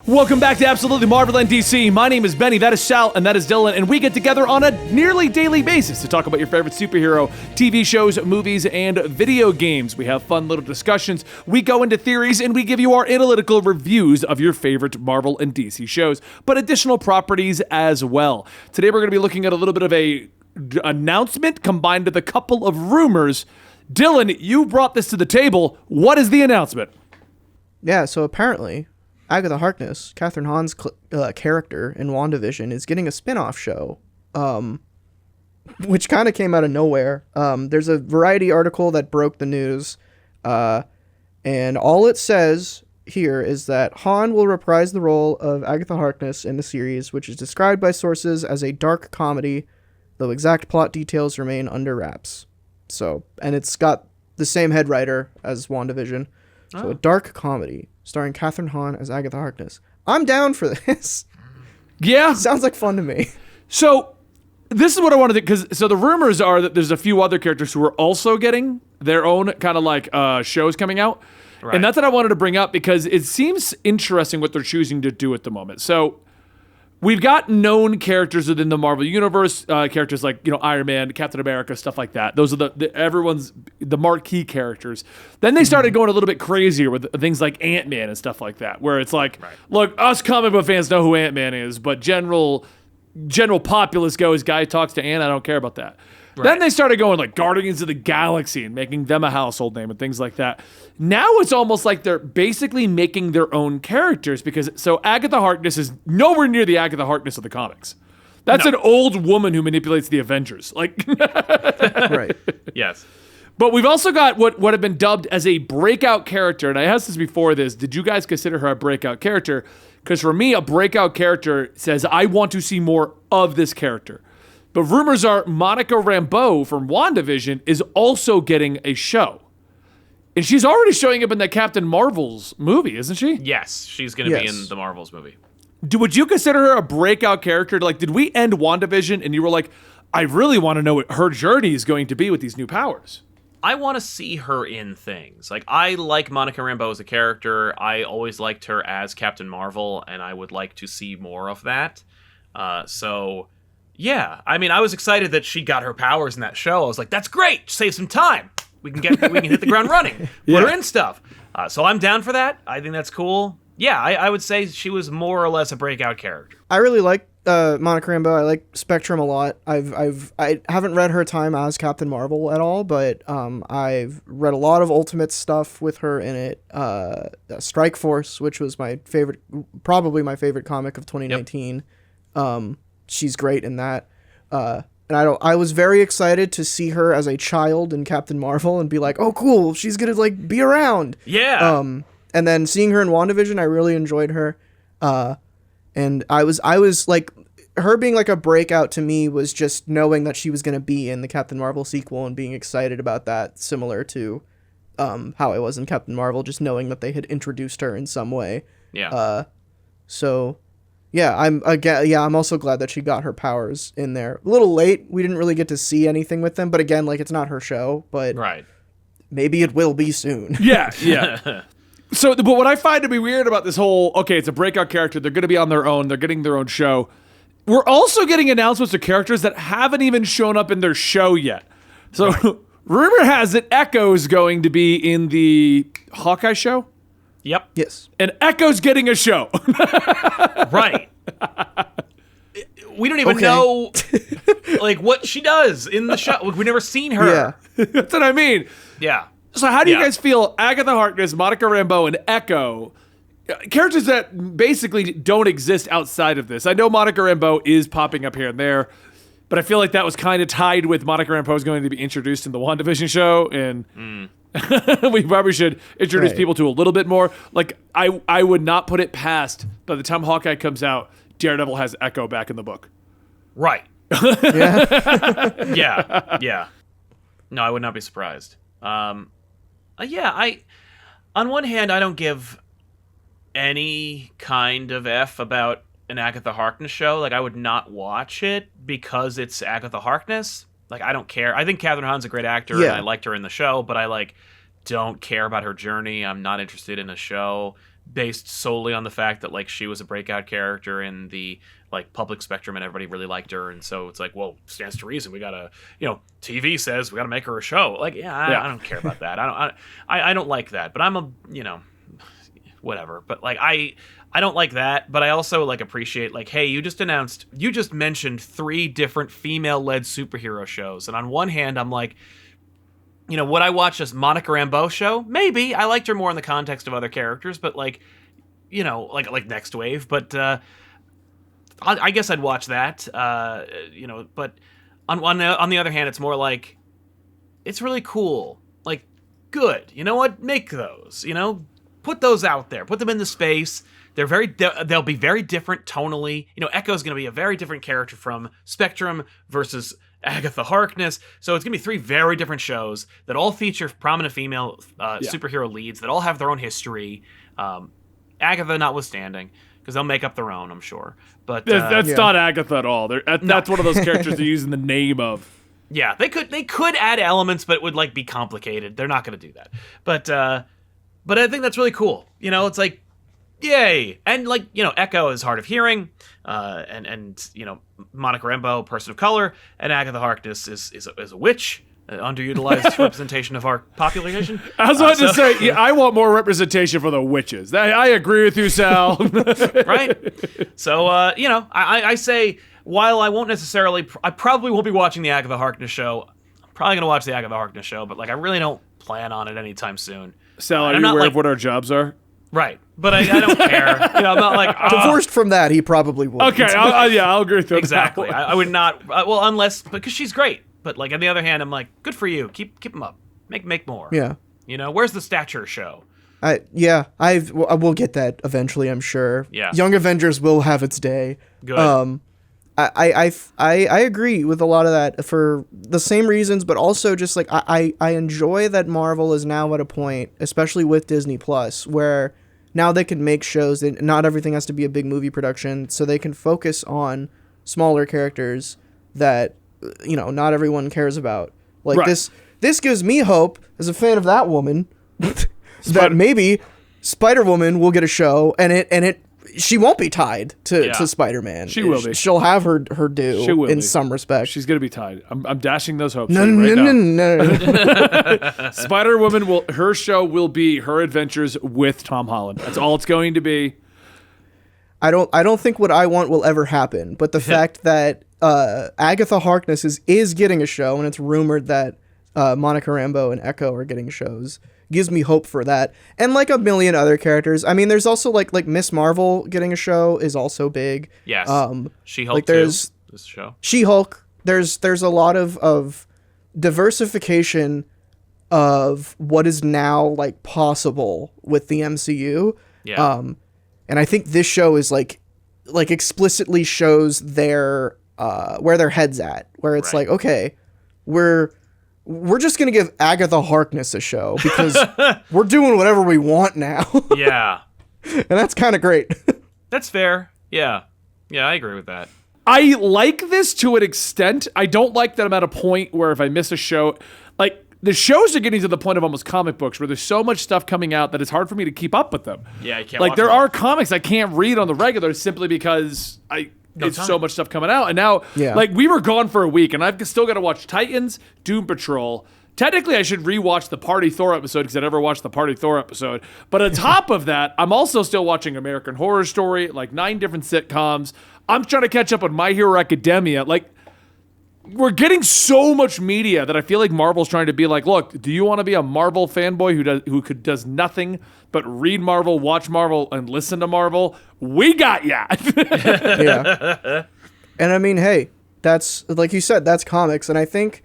Welcome back to Absolutely Marvel and DC. My name is Benny, that is Sal, and that is Dylan, and we get together on a nearly daily basis to talk about your favorite superhero TV shows, movies, and video games. We have fun little discussions, we go into theories, and we give you our analytical reviews of your favorite Marvel and DC shows, but additional properties as well. Today we're going to be looking at a little bit of a announcement combined with a couple of rumors. Dylan, you brought this to the table. What is the announcement? Yeah, so apparently Agatha Harkness, Catherine Hahn's character in WandaVision, is getting a spin-off show, which kind of came out of nowhere. There's a Variety article that broke the news, and all it says here is that Hahn will reprise the role of Agatha Harkness in the series, which is described by sources as a dark comedy, though exact plot details remain under wraps. So, and it's got the same head writer as WandaVision. So a dark comedy starring Catherine Hahn as Agatha Harkness. I'm down for this. Yeah. Sounds like fun to me. So this is what I wanted to, because so the rumors are that there's a few other characters who are also getting their own kind of like shows coming out. Right. And that's what I wanted to bring up because it seems interesting what they're choosing to do at the moment. So we've got known characters within the Marvel Universe, characters like, Iron Man, Captain America, stuff like that. Those are the marquee characters. Then they started going a little bit crazier with things like Ant-Man and stuff like that, where it's like, look, us comic book fans know who Ant-Man is, but general populace goes, guy talks to Ant, I don't care about that. Right. Then they started going like Guardians of the Galaxy and making them a household name and things like that. Now it's almost like they're basically making their own characters so Agatha Harkness is nowhere near the Agatha Harkness of the comics. That's an old woman who manipulates the Avengers. Right. Yes. But we've also got what have been dubbed as a breakout character. And I asked this before this. Did you guys consider her a breakout character? Because for me, a breakout character says, I want to see more of this character. But rumors are Monica Rambeau from WandaVision is also getting a show. And she's already showing up in that Captain Marvel's movie, isn't she? Yes, she's going to be in the Marvels movie. Would you consider her a breakout character? Like, did we end WandaVision and you were like, I really want to know what her journey is going to be with these new powers? I want to see her in things. Like, I like Monica Rambeau as a character. I always liked her as Captain Marvel, and I would like to see more of that. Yeah, I mean, I was excited that she got her powers in that show. I was like, that's great. Save some time. We can hit the ground running. Put her in stuff. So I'm down for that. I think that's cool. Yeah, I would say she was more or less a breakout character. I really like Monica Rambeau. I like Spectrum a lot. I haven't read her time as Captain Marvel at all, but I've read a lot of Ultimate stuff with her in it. Strike Force, which was probably my favorite comic of 2019. Yep. She's great in that. And I was very excited to see her as a child in Captain Marvel and be like, oh, cool, she's going to like be around. Yeah. And then seeing her in WandaVision, I really enjoyed her. And I was like, her being like a breakout to me was just knowing that she was going to be in the Captain Marvel sequel and being excited about that, similar to how I was in Captain Marvel, just knowing that they had introduced her in some way. Yeah. Yeah, I'm also glad that she got her powers in there. A little late. We didn't really get to see anything with them, but again, like, it's not her show, but maybe it will be soon. Yeah. So, but what I find to be weird about this whole, it's a breakout character, they're going to be on their own, they're getting their own show. We're also getting announcements of characters that haven't even shown up in their show yet. So, rumor has it Echo's going to be in the Hawkeye show. Yep. Yes. And Echo's getting a show. Right. We don't even know like what she does in the show. We've never seen her. Yeah. That's what I mean. Yeah. So how do you guys feel Agatha Harkness, Monica Rambeau, and Echo, characters that basically don't exist outside of this? I know Monica Rambeau is popping up here and there, but I feel like that was kind of tied with Monica Rambeau going to be introduced in the WandaVision show, and we probably should introduce people to a little bit more. Like, I would not put it past, by the time Hawkeye comes out, Daredevil has Echo back in the book. Right. Yeah. No, I would not be surprised. On one hand, I don't give any kind of F about an Agatha Harkness show. Like, I would not watch it because it's Agatha Harkness. Like, I don't care. I think Catherine Hahn's a great actor, and I liked her in the show, but I, don't care about her journey. I'm not interested in a show based solely on the fact that like she was a breakout character in the like public spectrum and everybody really liked her, and so it's like, well, stands to reason we gotta, TV says we gotta make her a show. Like, I don't care about that. I don't like that. But I'm a whatever. But like I don't like that. But I also like appreciate like, hey, you just mentioned 3 different female-led superhero shows, and on one hand, I'm like, would I watch this Monica Rambeau show? Maybe. I liked her more in the context of other characters, but like, like Next Wave. But I guess I'd watch that. But on the other hand, it's more like, it's really cool. Like, good. You know what? Make those. Put those out there. Put them into space. They'll be very different tonally. Echo's going to be a very different character from Spectrum versus Agatha Harkness. So it's going to be 3 very different shows that all feature prominent female superhero leads that all have their own history. Agatha notwithstanding, because they'll make up their own, I'm sure. But that's not Agatha at all. That's one of those characters they're using the name of. Yeah, they could add elements, but it would like be complicated. They're not going to do that. But I think that's really cool. It's like, yay! And like, Echo is hard of hearing, and Monica Rambeau, person of color, and Agatha Harkness is a witch, underutilized representation of our population. I was about to say, I want more representation for the witches. I agree with you, Sal. Right? So, I say, while I probably won't be watching the Agatha Harkness show. I'm probably going to watch the Agatha Harkness show, but like, I really don't plan on it anytime soon. Sal, are you aware of what our jobs are? Right, but I don't care. I'm not like divorced from that. He probably would. Okay, I'll agree with you. Exactly. I would not. Unless because she's great. But like on the other hand, I'm like, good for you. Keep them up. Make more. Yeah. Where's the Stature show? We'll get that eventually, I'm sure. Yeah. Young Avengers will have its day. Good. I agree with a lot of that for the same reasons, but also just like I enjoy that Marvel is now at a point, especially with Disney Plus, where now they can make shows that not everything has to be a big movie production, so they can focus on smaller characters that not everyone cares about. Like this gives me hope as a fan of that woman that maybe Spider-Woman will get a show and she won't be tied to Spider-Man. She will be. She'll have her due in some respect. She's gonna be tied. I'm dashing those hopes. No. Spider-Woman her show will be her adventures with Tom Holland. That's all it's going to be. I don't think what I want will ever happen, but the fact that Agatha Harkness is getting a show, and it's rumored that Monica Rambeau and Echo are getting shows, gives me hope for that. And like a million other characters. I mean, there's also like Miss Marvel getting a show is also big. Yes. She-Hulk like there's this show. She-Hulk. There's a lot of diversification of what is now like possible with the MCU. Yeah. And I think this show is like explicitly shows their where their head's at, where it's like, okay, we're just going to give Agatha Harkness a show because we're doing whatever we want now. Yeah. And that's kind of great. That's fair. Yeah. Yeah, I agree with that. I like this to an extent. I don't like that I'm at a point where if I miss a show, like the shows are getting to the point of almost comic books where there's so much stuff coming out that it's hard for me to keep up with them. Yeah, you can't like watch there them. are comics I can't read on the regular simply because it's so much stuff coming out. And now, like, we were gone for a week, and I've still got to watch Titans, Doom Patrol. Technically, I should rewatch the Party Thor episode because I never watched the Party Thor episode. But on top of that, I'm also still watching American Horror Story, like 9 different sitcoms. I'm trying to catch up on My Hero Academia. Like, we're getting so much media that I feel like Marvel's trying to be like, look, do you want to be a Marvel fanboy who does nothing but read Marvel, watch Marvel, and listen to Marvel? We got ya. Yeah. And I mean, hey, that's like you said, that's comics, and I think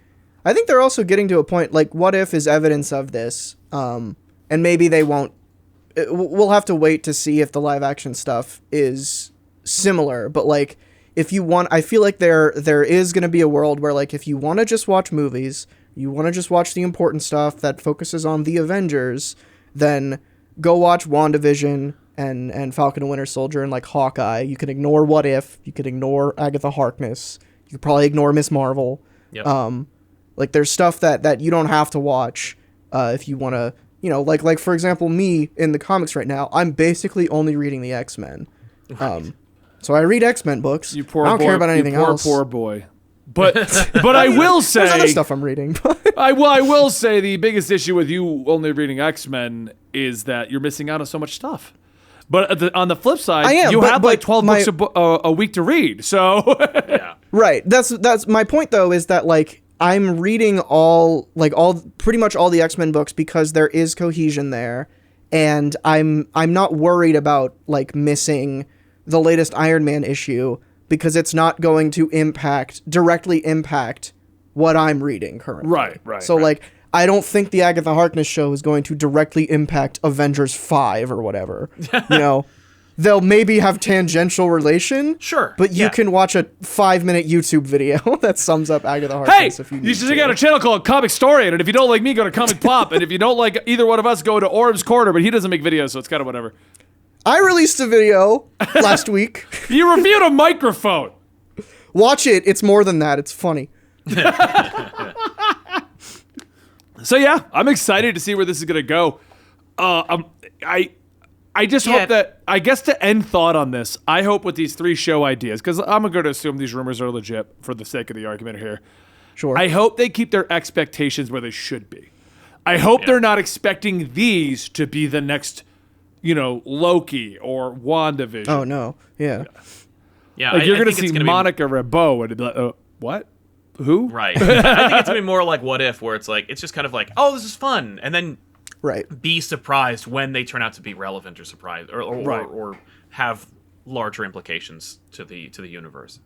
they're also getting to a point like, what if is evidence of this, and maybe they won't. We'll have to wait to see if the live action stuff is similar, but like. If you want, I feel like there is going to be a world where, like, if you want to just watch movies, you want to just watch the important stuff that focuses on the Avengers, then go watch WandaVision and Falcon and Winter Soldier and, like, Hawkeye. You can ignore What If. You can ignore Agatha Harkness. You could probably ignore Miss Marvel. Yep. Like, there's stuff that you don't have to watch if you want to you know, like for example, me in the comics right now, I'm basically only reading the X-Men. So I read X-Men books. You poor I don't boy, care about anything else. Poor boy. But I will say There's other stuff I'm reading. I will say the biggest issue with you only reading X-Men is that you're missing out on so much stuff. But on the flip side, you have like 12 books a week to read. So Yeah. Right. That's my point though, is that like I'm reading pretty much all the X-Men books because there is cohesion there, and I'm not worried about like missing the latest Iron Man issue because it's not going to directly impact what I'm reading currently. Right. So like I don't think the Agatha Harkness show is going to directly impact Avengers 5 or whatever. You know, they'll maybe have tangential relation. Sure. But you can watch a 5-minute YouTube video that sums up Agatha Harkness if you need you should check out a channel called Comic Storian, and if you don't like me, go to Comic Pop, and if you don't like either one of us, go to Orb's Corner, but he doesn't make videos, so it's kind of whatever. I released a video last week. You reviewed a microphone. Watch it. It's more than that. It's funny. So yeah, I'm excited to see where this is gonna go. I just hope that, I guess to end thought on this, I hope with these 3 show ideas, because I'm going to assume these rumors are legit for the sake of the argument here. Sure. I hope they keep their expectations where they should be. I hope they're not expecting these to be the next, Loki or WandaVision. Oh, no. Yeah. Yeah. Like you're going to see Monica Rambeau and be like, what? Who? Right. I think it's going to be more like What If, where it's like, it's just kind of like, oh, this is fun. And then be surprised when they turn out to be relevant or surprised or have larger implications to the universe.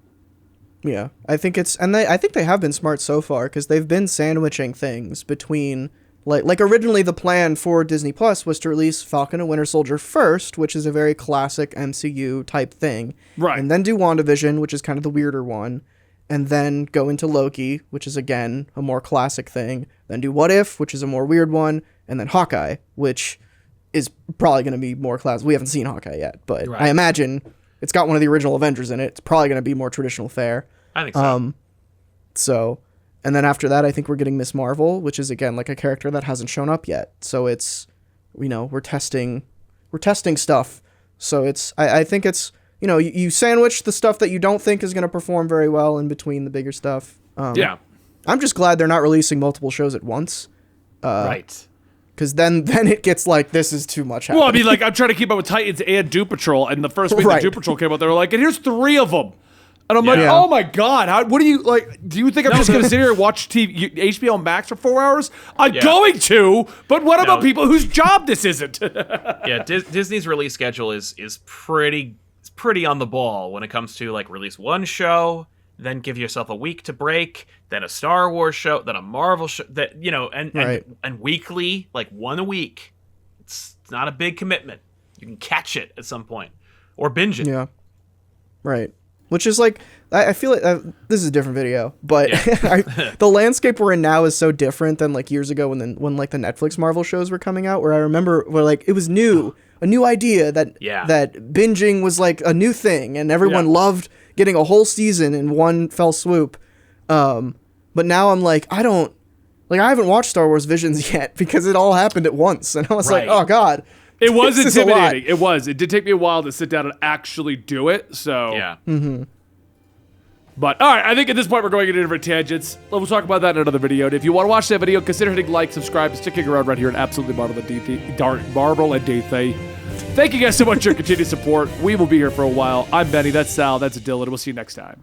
Yeah, I think I think they have been smart so far because they've been sandwiching things between like originally the plan for Disney Plus was to release Falcon and Winter Soldier first, which is a very classic MCU type thing, right? And then do WandaVision, which is kind of the weirder one, and then go into Loki, which is again a more classic thing. Then do What If, which is a more weird one. And then Hawkeye, which is probably going to be more classic. We haven't seen Hawkeye yet, but I imagine it's got one of the original Avengers in it. It's probably going to be more traditional fare. I think so. So, and then after that, I think we're getting Miss Marvel, which is again like a character that hasn't shown up yet. So it's, we're testing stuff. So it's, I think it's, you sandwich the stuff that you don't think is going to perform very well in between the bigger stuff. Yeah. I'm just glad they're not releasing multiple shows at once. Right. Because then it gets like, this is too much happening. Well, I mean, like, I'm trying to keep up with Titans and Doom Patrol, and the first week that Doom Patrol came out, they were like, and here's 3 of them. And I'm like, oh my God, what do you, like, do you think I'm just going to sit here and watch HBO Max for 4 hours? I'm going to, but what about people whose job this isn't? Yeah, Disney's release schedule is pretty on the ball when it comes to, like, release one show, then give yourself a week to break, then a Star Wars show, then a Marvel show, that and weekly, like one a week. It's not a big commitment. You can catch it at some point or binge it. Yeah, right. Which is like, I feel like this is a different video, but the landscape we're in now is so different than like years ago when like the Netflix Marvel shows were coming out. Where I remember where like it was new, a new idea that binging was like a new thing, and everyone loved getting a whole season in one fell swoop. But now I'm like, I haven't watched Star Wars Visions yet because it all happened at once. And I was like, oh God. It was intimidating. It was. It did take me a while to sit down and actually do it. So yeah. Mm-hmm. But all right, I think at this point we're going into different tangents. We'll talk about that in another video. And if you want to watch that video, consider hitting like, subscribe, and sticking around right here at Absolutely Marvel and Dathay. Thank you guys so much for your continued support. We will be here for a while. I'm Benny. That's Sal. That's Dylan. We'll see you next time.